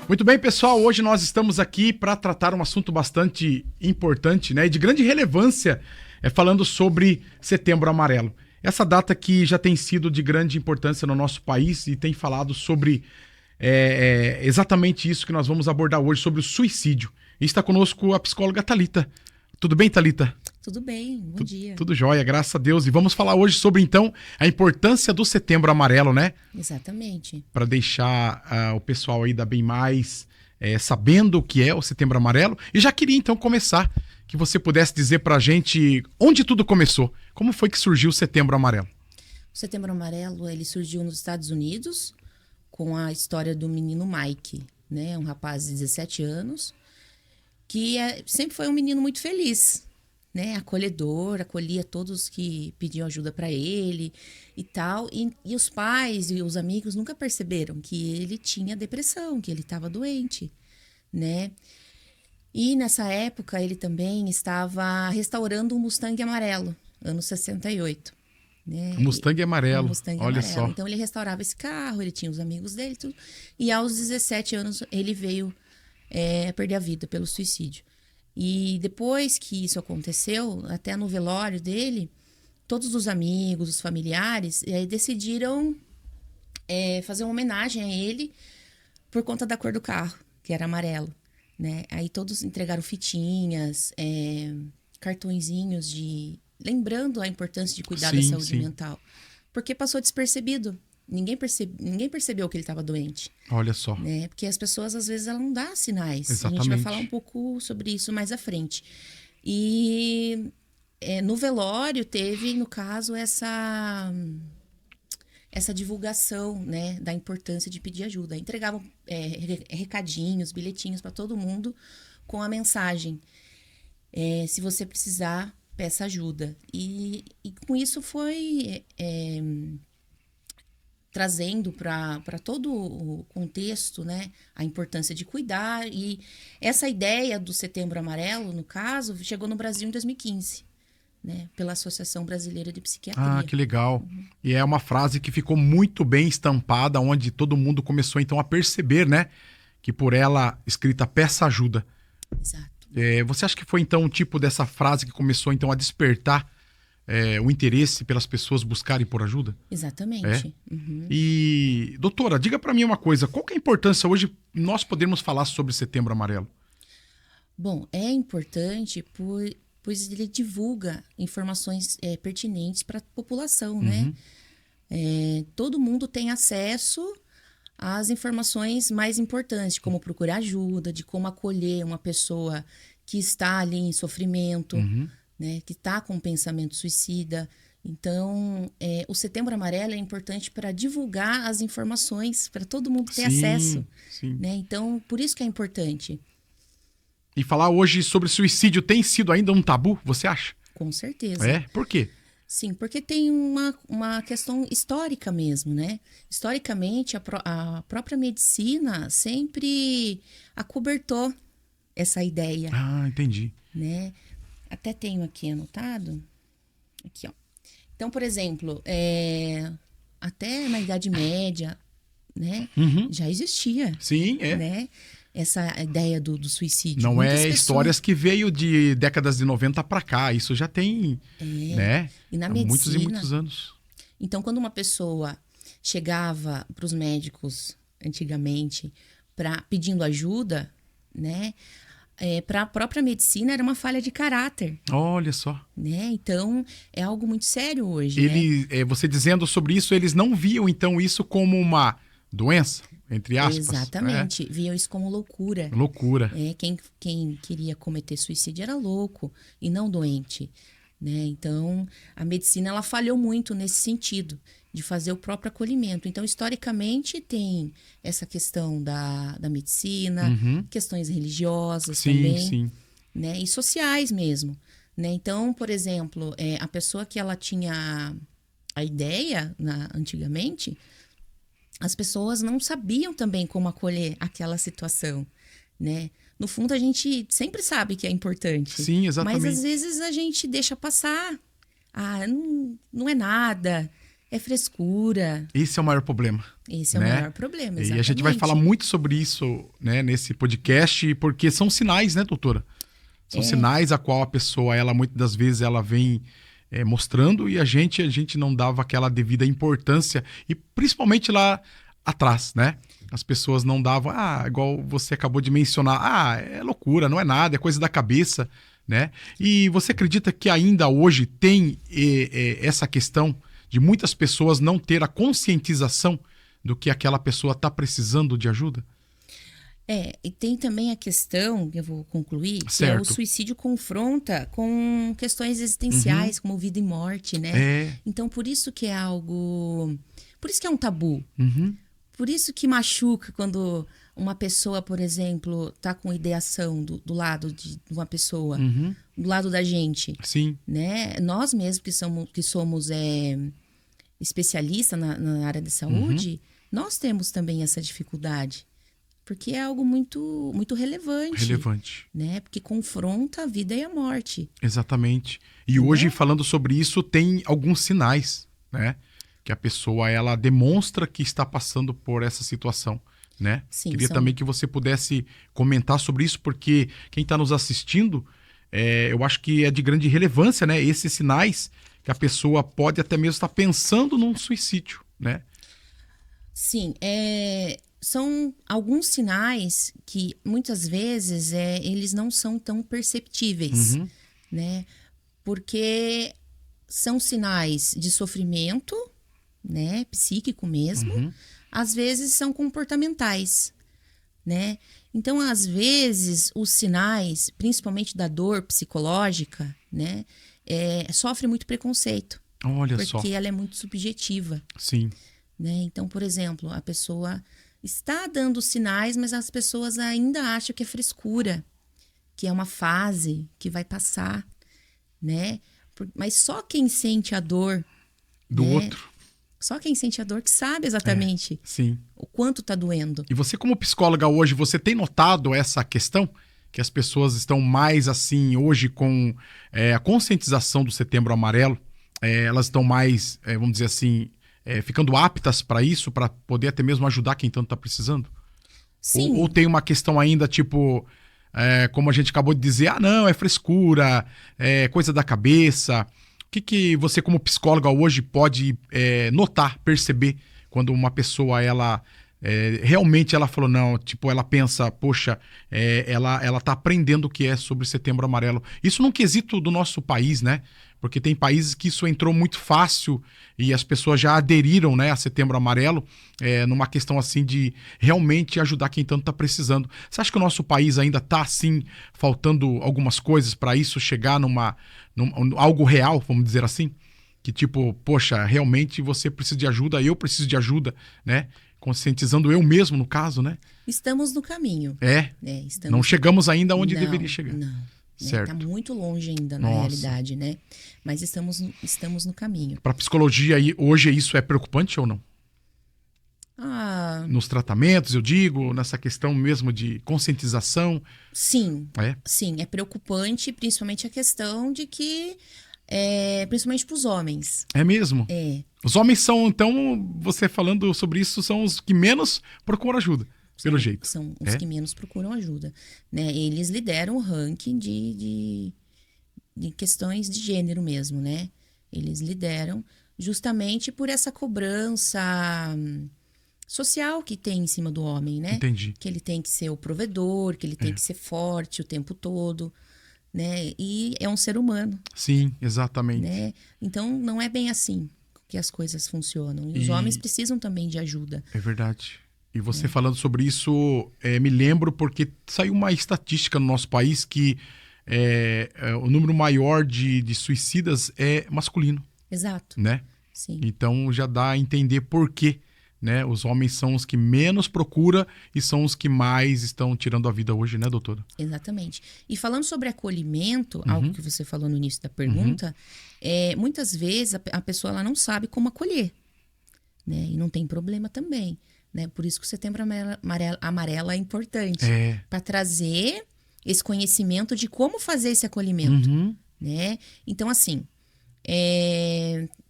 Muito bem, pessoal, hoje nós estamos aqui para tratar um assunto bastante importante, né, e de grande relevância, falando sobre Setembro Amarelo. Essa data que já tem sido de grande importância no nosso país e tem falado sobre exatamente isso que nós vamos abordar hoje, sobre o suicídio. E está conosco a psicóloga Thalita. Tudo bem, Thalita? Tudo bem, bom dia. Tudo jóia, graças a Deus. E vamos falar hoje sobre, então, a importância do Setembro Amarelo, né? Exatamente. Para deixar o pessoal aí da Bem Mais sabendo o que é o Setembro Amarelo. E já queria, então, começar, que você pudesse dizer pra gente onde tudo começou. Como foi que surgiu o Setembro Amarelo? O Setembro Amarelo, ele surgiu nos Estados Unidos com a história do menino Mike, né? Um rapaz de 17 anos, que sempre foi um menino muito feliz, né? Acolhedor, acolhia todos que pediam ajuda para ele e tal. E os pais e os amigos nunca perceberam que ele tinha depressão, que ele estava doente, né? E nessa época ele também estava restaurando um Mustang amarelo, ano 68. Né? O Mustang amarelo, Mustang olha amarelo. só. Então ele restaurava esse carro, ele tinha os amigos dele, tudo. E aos 17 anos ele veio perder a vida pelo suicídio. E depois que isso aconteceu, até no velório dele, todos os amigos, os familiares, decidiram fazer uma homenagem a ele por conta da cor do carro, que era amarelo. Né? Aí todos entregaram fitinhas, cartõezinhos lembrando a importância de cuidar da saúde mental. Porque passou despercebido. Ninguém percebeu que ele estava doente. Olha só. Né? Porque as pessoas, às vezes, elas não dão sinais. Exatamente. A gente vai falar um pouco sobre isso mais à frente. E no velório teve, no caso, essa divulgação, né, da importância de pedir ajuda. Entregavam recadinhos, bilhetinhos para todo mundo com a mensagem: se você precisar, peça ajuda. E com isso foi trazendo para todo o contexto, né, a importância de cuidar. E essa ideia do Setembro Amarelo, no caso, chegou no Brasil em 2015. Né, pela Associação Brasileira de Psiquiatria. Ah, que legal. E é uma frase que ficou muito bem estampada, onde todo mundo começou então a perceber, né, que por ela escrita peça ajuda. Exato. Você acha que foi então o tipo dessa frase que começou então a despertar o interesse pelas pessoas buscarem por ajuda? Exatamente. Uhum. E, doutora, diga para mim uma coisa, qual que é a importância hoje nós podermos falar sobre Setembro Amarelo? Bom, é importante pois ele divulga informações pertinentes para a população, né? Todo mundo tem acesso às informações mais importantes, como procurar ajuda, de como acolher uma pessoa que está ali em sofrimento, né? Que está com um pensamento suicida. Então, o Setembro Amarelo é importante para divulgar as informações, para todo mundo ter acesso. Sim. Né? Então, por isso que é importante. E falar hoje sobre suicídio tem sido ainda um tabu, você acha? Com certeza. Por quê? Sim, porque tem uma questão histórica mesmo, né? Historicamente, a própria medicina sempre acobertou essa ideia. Ah, entendi. Né? Até tenho aqui anotado. Aqui, ó. Então, por exemplo, até na Idade Média, né? Já existia. Sim, né? Essa ideia do suicídio. Não Muitas histórias que veio de décadas de 90 para cá. Isso já tem, né? E na há medicina, muitos e muitos anos. Então, quando uma pessoa chegava para os médicos antigamente pedindo ajuda, né? Para a própria medicina era uma falha de caráter. Olha só. Né? Então, é algo muito sério hoje. Né? Você dizendo sobre isso, eles não viam então isso como uma doença? Entre aspas. Exatamente. Viam isso como loucura. Loucura. Quem queria cometer suicídio era louco e não doente. Né? Então, a medicina ela falhou muito nesse sentido, de fazer o próprio acolhimento. Então, historicamente, tem essa questão da medicina, questões religiosas também. Sim. Né? E sociais mesmo. Né? Então, por exemplo, a pessoa que ela tinha a ideia antigamente, as pessoas não sabiam também como acolher aquela situação, né? No fundo, a gente sempre sabe que é importante. Sim, exatamente. Mas às vezes a gente deixa passar. Ah, não é nada. é frescura. Esse é o maior problema. Esse é né? o maior problema, exatamente. E a gente vai falar muito sobre isso, né, nesse podcast, porque são sinais, né, doutora? São sinais a qual a pessoa, ela muitas das vezes, ela vem mostrando e a gente não dava aquela devida importância. E principalmente lá atrás, né? As pessoas não davam, igual você acabou de mencionar, é loucura, não é nada, é coisa da cabeça, né? E você acredita que ainda hoje tem essa questão de muitas pessoas não ter a conscientização do que aquela pessoa está precisando de ajuda? E tem também a questão, que eu vou concluir, que certo. o suicídio confronta com questões existenciais, como vida e morte, né? Então, por isso que é algo... Por isso que é um tabu. Por isso que machuca quando uma pessoa, por exemplo, tá com ideação do lado de uma pessoa, do lado da gente. Sim. Né? Nós mesmos que somos especialistas na área de saúde, nós temos também essa dificuldade. Porque é algo muito, muito relevante. Relevante. Né? Porque confronta a vida e a morte. Exatamente. E hoje, falando sobre isso, tem alguns sinais, né? Que a pessoa, ela demonstra que está passando por essa situação, né? Sim, Queria também que você pudesse comentar sobre isso, porque quem está nos assistindo, eu acho que é de grande relevância, né? Esses sinais que a pessoa pode até mesmo estar pensando num suicídio, né? Sim, são alguns sinais que muitas vezes eles não são tão perceptíveis, né? Porque são sinais de sofrimento, né? Psíquico mesmo. Às vezes são comportamentais, né? Então, às vezes, os sinais, principalmente da dor psicológica, né? Sofre muito preconceito. Olha só. Porque ela é muito subjetiva. Sim. Né? Então, por exemplo, a pessoa está dando sinais, mas as pessoas ainda acham que é frescura, que é uma fase que vai passar, né? Mas só quem sente a dor do outro. Só quem sente a dor que sabe exatamente sim. o quanto tá doendo. E você, como psicóloga hoje, você tem notado essa questão? Que as pessoas estão mais assim, hoje, com a conscientização do Setembro Amarelo, elas estão mais, vamos dizer assim, ficando aptas para isso, para poder até mesmo ajudar quem tanto está precisando? Sim. Ou tem uma questão ainda, tipo, como a gente acabou de dizer, não, é frescura, é coisa da cabeça. O que você, como psicóloga hoje, pode notar, perceber, quando uma pessoa, ela realmente ela falou, não, tipo, ela pensa, poxa, ela tá aprendendo o que é sobre Setembro Amarelo. Isso num quesito do nosso país, né? Porque tem países que isso entrou muito fácil e as pessoas já aderiram, né, a Setembro Amarelo, numa questão assim de realmente ajudar quem tanto tá precisando. Você acha que o nosso país ainda tá assim, faltando algumas coisas para isso chegar num algo real, vamos dizer assim? Que tipo, poxa, realmente você precisa de ajuda, eu preciso de ajuda, né? Conscientizando eu mesmo, no caso, né? Estamos no caminho. Não chegamos ainda onde deveria chegar. Não. Certo. Tá muito longe ainda, na realidade, né? Mas estamos no caminho. Para psicologia, hoje isso é preocupante ou não? Nos tratamentos, eu digo, nessa questão mesmo de conscientização? Sim. Sim, é preocupante, principalmente a questão de que... principalmente para os homens. É mesmo? Os homens são, então, você falando sobre isso, são os que menos procuram ajuda, pelo jeito. São os que menos procuram ajuda. Né? Eles lideram o ranking de questões de gênero mesmo, né? Eles lideram justamente por essa cobrança social que tem em cima do homem, né? Entendi. Que ele tem que ser o provedor, que ele tem que ser forte o tempo todo. Né? E é um ser humano. Sim, exatamente. Né? Então, não é bem assim que as coisas funcionam. E os homens precisam também de ajuda. É verdade. E você falando sobre isso, me lembro porque saiu uma estatística no nosso país que o número maior de suicidas é masculino. Exato. Né? Sim. Então, já dá a entender por quê. Né? Os homens são os que menos procura e são os que mais estão tirando a vida hoje, né, doutora? Exatamente. E falando sobre acolhimento, algo que você falou no início da pergunta, muitas vezes a pessoa ela não sabe como acolher, né? E não tem problema também, né? Por isso que o Setembro Amarelo é importante, para trazer esse conhecimento de como fazer esse acolhimento, né? Então, assim,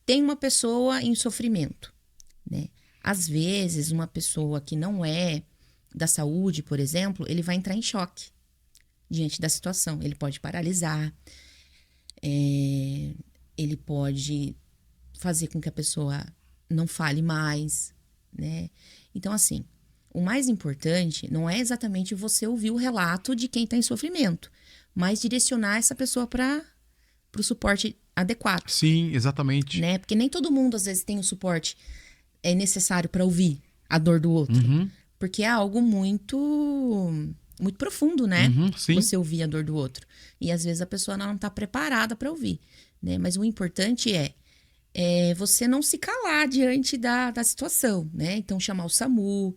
tem uma pessoa em sofrimento, né? Às vezes, uma pessoa que não é da saúde, por exemplo, ele vai entrar em choque diante da situação. Ele pode paralisar, ele pode fazer com que a pessoa não fale mais, né? Então, assim, o mais importante não é exatamente você ouvir o relato de quem está em sofrimento, mas direcionar essa pessoa para o suporte adequado. Sim, exatamente. Né? Porque nem todo mundo, às vezes, tem o suporte necessário para ouvir a dor do outro. Uhum. Porque é algo muito profundo, né? Uhum, sim. Você ouvir a dor do outro. E às vezes a pessoa não está preparada para ouvir, né? Mas o importante é você não se calar diante da situação, né? Então, chamar o SAMU.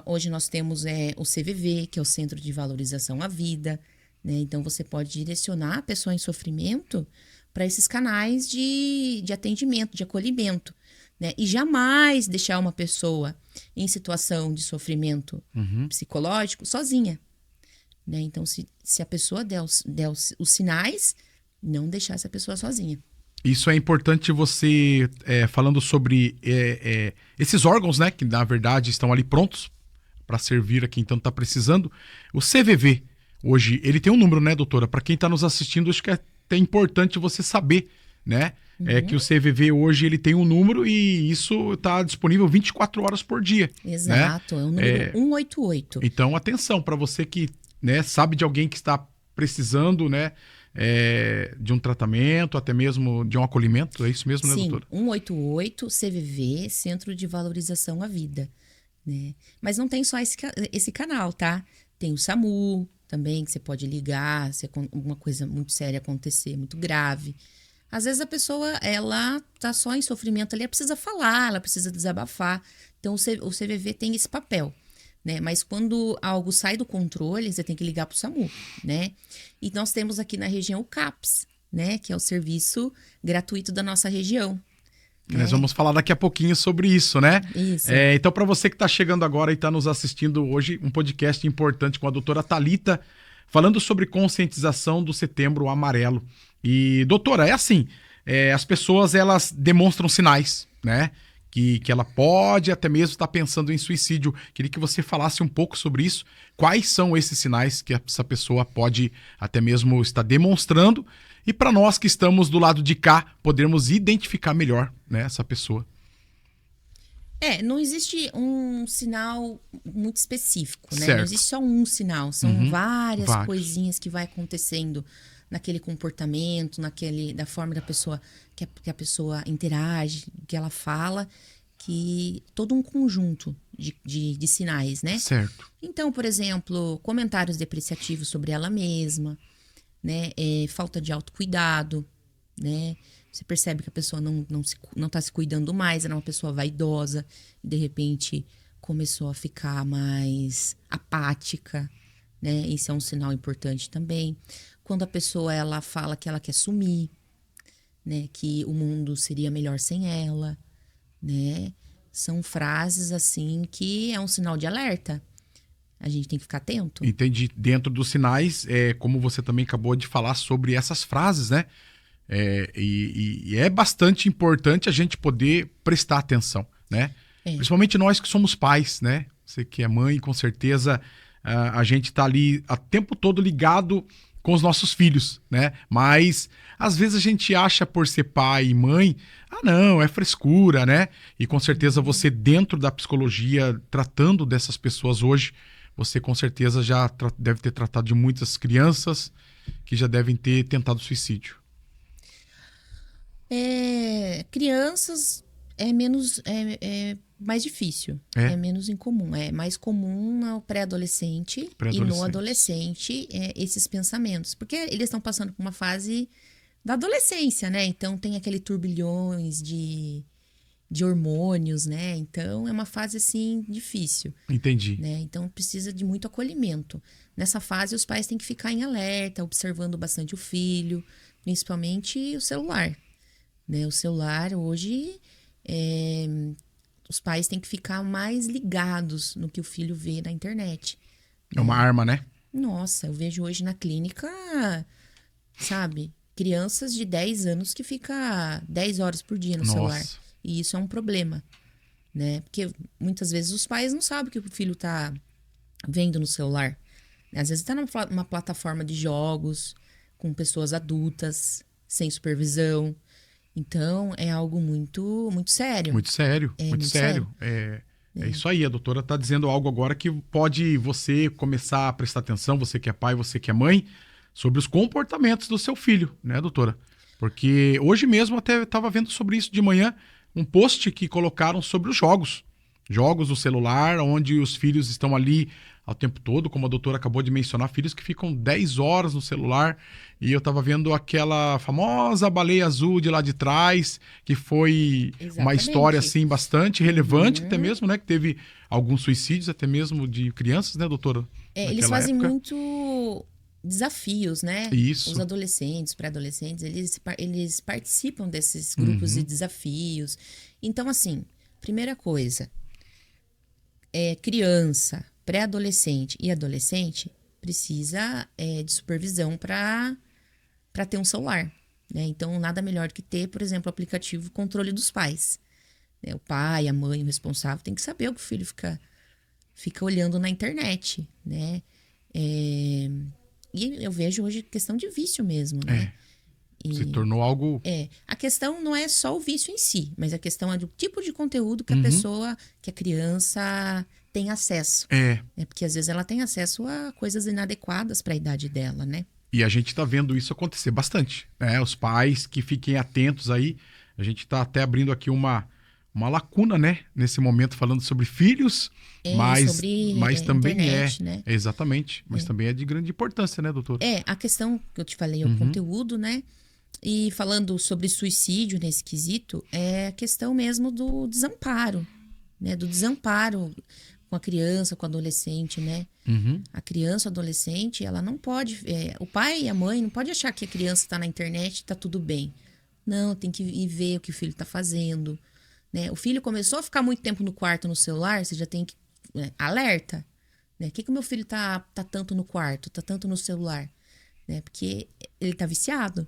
Hoje nós temos o CVV, que é o Centro de Valorização à Vida, né? Então, você pode direcionar a pessoa em sofrimento para esses canais de atendimento, de acolhimento, né? E jamais deixar uma pessoa em situação de sofrimento psicológico sozinha, né? Então, se a pessoa der os sinais, não deixar essa pessoa sozinha. Isso é importante você, falando sobre esses órgãos, né, que na verdade estão ali prontos para servir a quem tanto está precisando. O CVV, hoje, ele tem um número, né, doutora? Para quem está nos assistindo, acho que é até importante você saber, né? Que o CVV hoje ele tem um número e isso está disponível 24 horas por dia. Exato, né? É o número 188. Então, atenção, para você que, né, sabe de alguém que está precisando, né, de um tratamento, até mesmo de um acolhimento, é isso mesmo, né, doutora? Sim, 188, CVV, Centro de Valorização à Vida, né? Mas não tem só esse canal, tá? Tem o SAMU também, que você pode ligar se alguma coisa muito séria acontecer, muito grave. Às vezes a pessoa, ela tá só em sofrimento ali, ela precisa falar, ela precisa desabafar. Então, o CVV tem esse papel, né? Mas quando algo sai do controle, você tem que ligar pro SAMU, né? E nós temos aqui na região o CAPS, né? Que é o serviço gratuito da nossa região. Nós vamos falar daqui a pouquinho sobre isso, né? Isso. Então, para você que está chegando agora e está nos assistindo hoje, um podcast importante com a doutora Thalita, falando sobre conscientização do Setembro Amarelo. E, doutora, é assim, as pessoas, elas demonstram sinais, né? Que ela pode até mesmo estar pensando em suicídio. Queria que você falasse um pouco sobre isso. Quais são esses sinais que essa pessoa pode até mesmo estar demonstrando? E para nós que estamos do lado de cá, podermos identificar melhor, né, essa pessoa. Não existe um sinal muito específico, né? Certo. Não existe só um sinal, são várias Vários. coisinhas que vai acontecendo naquele comportamento, da forma que a pessoa interage, que ela fala, que todo um conjunto de sinais, né? Certo. Então, por exemplo, comentários depreciativos sobre ela mesma, né? Falta de autocuidado, né? Você percebe que a pessoa não tá se cuidando mais, era uma pessoa vaidosa, e de repente começou a ficar mais apática, né? Isso é um sinal importante também. Quando a pessoa ela fala que ela quer sumir, né? Que o mundo seria melhor sem ela, né? São frases assim que é um sinal de alerta. A gente tem que ficar atento. Entendi. Dentro dos sinais, como você também acabou de falar sobre essas frases, né? E é bastante importante a gente poder prestar atenção, né? Principalmente nós que somos pais, né? Você que é mãe, com certeza a gente tá ali o tempo todo ligado com os nossos filhos, né? Mas às vezes a gente acha por ser pai e mãe, não, é frescura, né? E com certeza você dentro da psicologia, tratando dessas pessoas hoje, você com certeza já deve ter tratado de muitas crianças que já devem ter tentado suicídio. Crianças é mais difícil, é menos incomum. É mais comum no pré-adolescente e no adolescente esses pensamentos. Porque eles estão passando por uma fase da adolescência, né? Então tem aquele turbilhões de hormônios, né? Então é uma fase assim difícil. Entendi. Né? Então precisa de muito acolhimento. Nessa fase os pais têm que ficar em alerta, observando bastante o filho, principalmente o celular. Né? O celular hoje, os pais têm que ficar mais ligados no que o filho vê na internet. É uma arma, né? Nossa, eu vejo hoje na clínica, sabe? crianças de 10 anos que fica 10 horas por dia no celular. E isso é um problema, né? Porque muitas vezes os pais não sabem o que o filho tá vendo no celular. Às vezes tá numa plataforma de jogos, com pessoas adultas, sem supervisão. Então, é algo muito, muito sério. Muito sério, muito sério. É isso aí, a doutora está dizendo algo agora que pode você começar a prestar atenção, você que é pai, você que é mãe, sobre os comportamentos do seu filho, né, doutora? Porque hoje mesmo até estava vendo sobre isso de manhã, um post que colocaram sobre os jogos. Jogos do celular, onde os filhos estão ali ao tempo todo, como a doutora acabou de mencionar, filhos que ficam 10 horas no celular. E eu estava vendo aquela famosa baleia azul de lá de trás, que foi uma história assim bastante relevante até mesmo, né? Que teve alguns suicídios até mesmo de crianças, né, doutora? Eles fazem muito desafios, né? Isso. Os adolescentes, pré-adolescentes, eles participam desses grupos de desafios. Então, assim, primeira coisa, criança, pré-adolescente e adolescente precisa de supervisão para ter um celular, né? Então, nada melhor do que ter, por exemplo, o aplicativo controle dos pais, né? O pai, a mãe, o responsável tem que saber o que o filho fica olhando na internet, né? E eu vejo hoje questão de vício mesmo, né? Se tornou algo... A questão não é só o vício em si, mas a questão é do tipo de conteúdo que a pessoa, que a criança tem acesso. Porque às vezes ela tem acesso a coisas inadequadas para a idade dela, né? E a gente está vendo isso acontecer bastante, né? Os pais que fiquem atentos aí. A gente está até abrindo aqui uma lacuna, né? Nesse momento, falando sobre filhos, mas também internet, né? Exatamente. Mas também é de grande importância, né, doutor? A questão que eu te falei, o conteúdo, né? E falando sobre suicídio nesse quesito, é a questão mesmo do desamparo, né? Do desamparo com a criança, com o adolescente, né? A criança, o adolescente, ela não pode... o pai e a mãe não pode achar que a criança está na internet e está tudo bem. Não, tem que ir ver o que o filho está fazendo, né? O filho começou a ficar muito tempo no quarto, no celular, você já tem que... alerta, né? Por que o meu filho tá tanto no quarto, tá tanto no celular? Né? Porque ele tá viciado.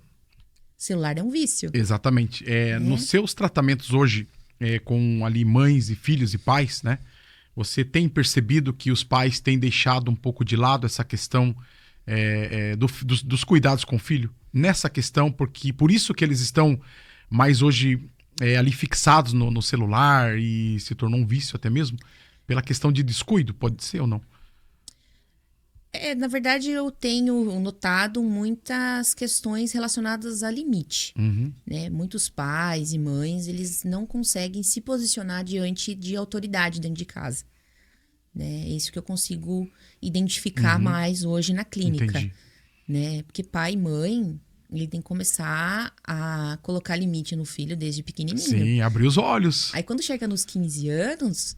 Celular é um vício. Exatamente. Nos seus tratamentos hoje, com ali mães e filhos e pais, né? Você tem percebido que os pais têm deixado um pouco de lado essa questão dos cuidados com o filho? Nessa questão, porque por isso que eles estão mais hoje ali fixados no celular e se tornou um vício até mesmo? Pela questão de descuido, pode ser ou não? Na verdade, eu tenho notado muitas questões relacionadas a limite, né? Muitos pais e mães, eles não conseguem se posicionar diante de autoridade dentro de casa, né? É isso que eu consigo identificar mais hoje na clínica, né? Porque pai e mãe, ele tem que começar a colocar limite no filho desde pequenininho. Sim, abrir os olhos. Aí quando chega nos 15 anos...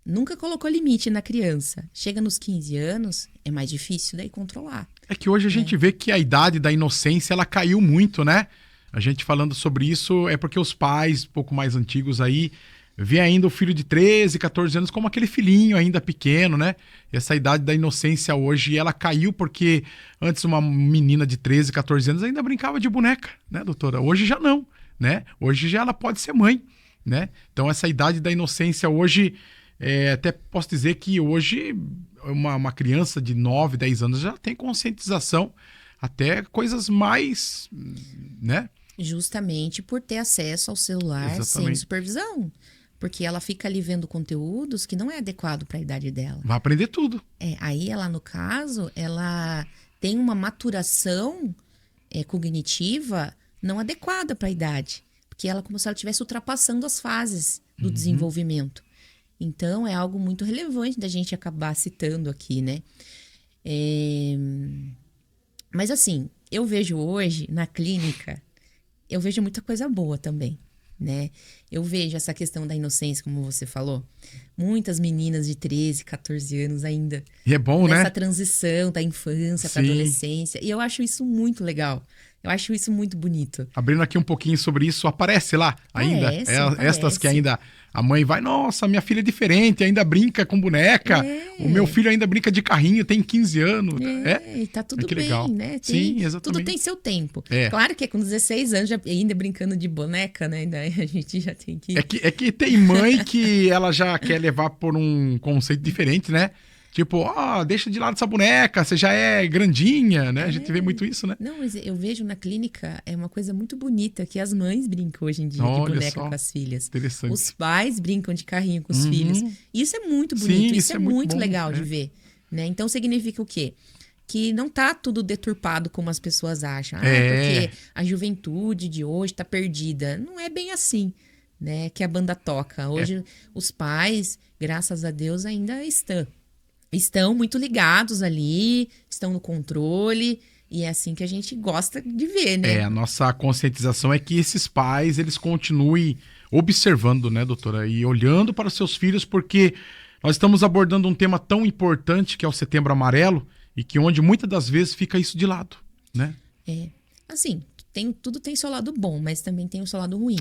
Nunca colocou limite na criança. Chega nos 15 anos, é mais difícil daí controlar. É que hoje a gente vê que a idade da inocência, ela caiu muito, né? A gente falando sobre isso é porque os pais, um pouco mais antigos aí, vê ainda o filho de 13, 14 anos como aquele filhinho ainda pequeno, né? Essa idade da inocência hoje, ela caiu porque antes uma menina de 13, 14 anos ainda brincava de boneca, né, doutora? Hoje já não, né? Hoje já ela pode ser mãe, né? Então essa idade da inocência hoje... até posso dizer que hoje uma criança de 9, 10 anos já tem conscientização até coisas mais, né? Justamente por ter acesso ao celular sem supervisão. Porque ela fica ali vendo conteúdos que não é adequado para a idade dela. Vai aprender tudo. Aí ela, no caso, ela tem uma maturação cognitiva não adequada para a idade. Porque ela é como se ela estivesse ultrapassando as fases do desenvolvimento. Então, é algo muito relevante da gente acabar citando aqui, né? Mas, assim, eu vejo hoje, na clínica, eu vejo muita coisa boa também, né? Eu vejo essa questão da inocência, como você falou. Muitas meninas de 13, 14 anos ainda. E é bom, né? Nessa transição da infância para adolescência. E eu acho isso muito legal, Eu acho isso muito bonito. Abrindo aqui um pouquinho sobre isso, aparece lá ainda? Estas que ainda a mãe vai, nossa, minha filha é diferente, ainda brinca com boneca, o meu filho ainda brinca de carrinho, tem 15 anos. E tá tudo que bem, legal. né? Sim, exatamente. Tudo tem seu tempo. Claro que é com 16 anos, ainda brincando de boneca, né? Daí a gente já tem que... É que tem mãe que ela já quer levar por um conceito diferente, né? Tipo, deixa de lado essa boneca, você já é grandinha, né? A gente vê muito isso, né? Não, mas eu vejo na clínica, é uma coisa muito bonita que as mães brincam hoje em dia Olha de boneca só, com as filhas. Interessante. Os pais brincam de carrinho com os filhos. Isso é muito bonito, Sim, isso é muito bom, legal de ver, né? Então significa o quê? Que não tá tudo deturpado como as pessoas acham. Porque a juventude de hoje tá perdida. Não é bem assim, né? Que a banda toca. Hoje os pais, graças a Deus, ainda estão muito ligados ali, estão no controle, e é assim que a gente gosta de ver, né? A nossa conscientização é que esses pais, eles continuem observando, né, doutora? E olhando para os seus filhos, porque nós estamos abordando um tema tão importante que é o Setembro Amarelo, e que onde muitas das vezes fica isso de lado, né? Assim, tudo tem seu lado bom, mas também tem o seu lado ruim.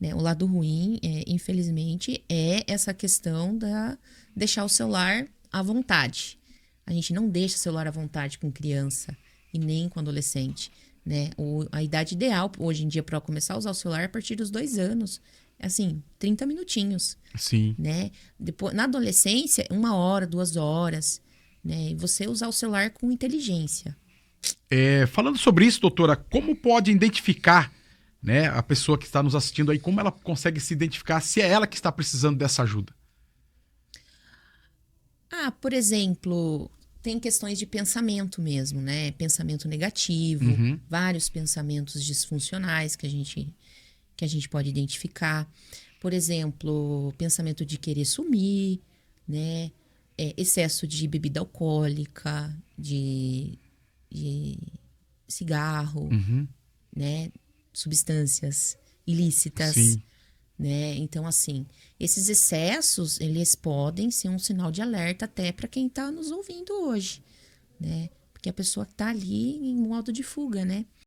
Né? O lado ruim, infelizmente, é essa questão da deixar o celular à vontade. A gente não deixa o celular à vontade com criança e nem com adolescente, né? A idade ideal hoje em dia para começar a usar o celular é a partir dos 2 anos. Assim, 30 minutinhos. Sim. Né? Depois, na adolescência, 1 hora, 2 horas, né? E você usar o celular com inteligência. Falando sobre isso, doutora, como pode identificar, né, a pessoa que está nos assistindo aí, como ela consegue se identificar se é ela que está precisando dessa ajuda? Por exemplo, tem questões de pensamento mesmo, né? Pensamento negativo, vários pensamentos disfuncionais que a gente pode identificar. Por exemplo, pensamento de querer sumir, né? Excesso de bebida alcoólica, de cigarro, né? Substâncias ilícitas. Sim. Né? Então, assim, esses excessos, eles podem ser um sinal de alerta até para quem está nos ouvindo hoje, né? Porque a pessoa está ali em modo de fuga, né?